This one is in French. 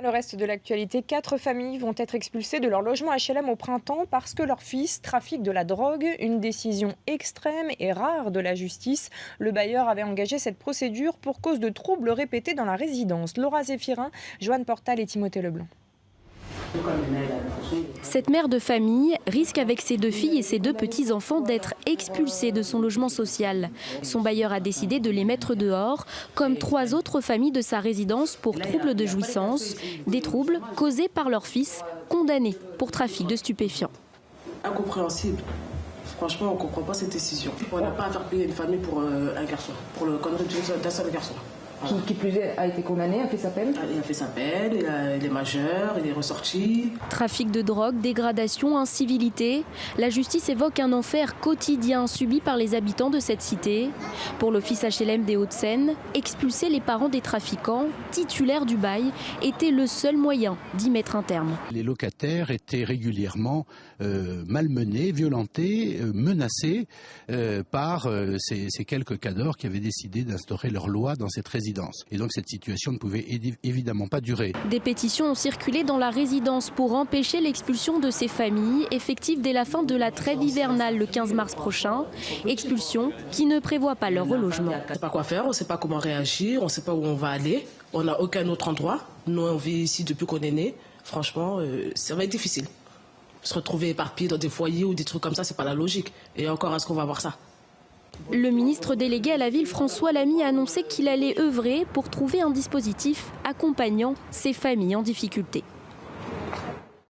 Le reste de l'actualité, 4 familles vont être expulsées de leur logement HLM au printemps parce que leur fils trafique de la drogue. Une décision extrême et rare de la justice. Le bailleur avait engagé cette procédure pour cause de troubles répétés dans la résidence. Laura Zéphirin, Joanne Portal et Timothée Leblanc. Cette mère de famille risque avec ses 2 filles et ses 2 petits-enfants d'être expulsée de son logement social. Son bailleur a décidé de les mettre dehors, comme 3 autres familles de sa résidence pour troubles de jouissance, des troubles causés par leur fils, condamné pour trafic de stupéfiants. Incompréhensible. Franchement, on ne comprend pas cette décision. On n'a pas à faire payer une famille pour un garçon, pour le connerie d'un seul garçon. Qui plus est, a été condamné, a fait sa peine. Il a fait sa peine, il est majeur, il est ressorti. Trafic de drogue, dégradation, incivilité. La justice évoque un enfer quotidien subi par les habitants de cette cité. Pour l'office HLM des Hauts-de-Seine, expulser les parents des trafiquants, titulaires du bail, était le seul moyen d'y mettre un terme. Les locataires étaient régulièrement malmenés, violentés, menacés par ces quelques cadors qui avaient décidé d'instaurer leur loi dans cette résidence. Et donc cette situation ne pouvait évidemment pas durer. Des pétitions ont circulé dans la résidence pour empêcher l'expulsion de ces familles, effective dès la fin de la trêve hivernale le 15 mars prochain. Expulsion qui ne prévoit pas leur relogement. On ne sait pas quoi faire, on ne sait pas comment réagir, on ne sait pas où on va aller. On n'a aucun autre endroit. Nous, on vit ici depuis qu'on est né. Franchement, ça va être difficile. Se retrouver éparpillé dans des foyers ou des trucs comme ça, c'est pas la logique. Et encore, est-ce qu'on va voir ça ? Le ministre délégué à la ville, François Lamy, a annoncé qu'il allait œuvrer pour trouver un dispositif accompagnant ces familles en difficulté.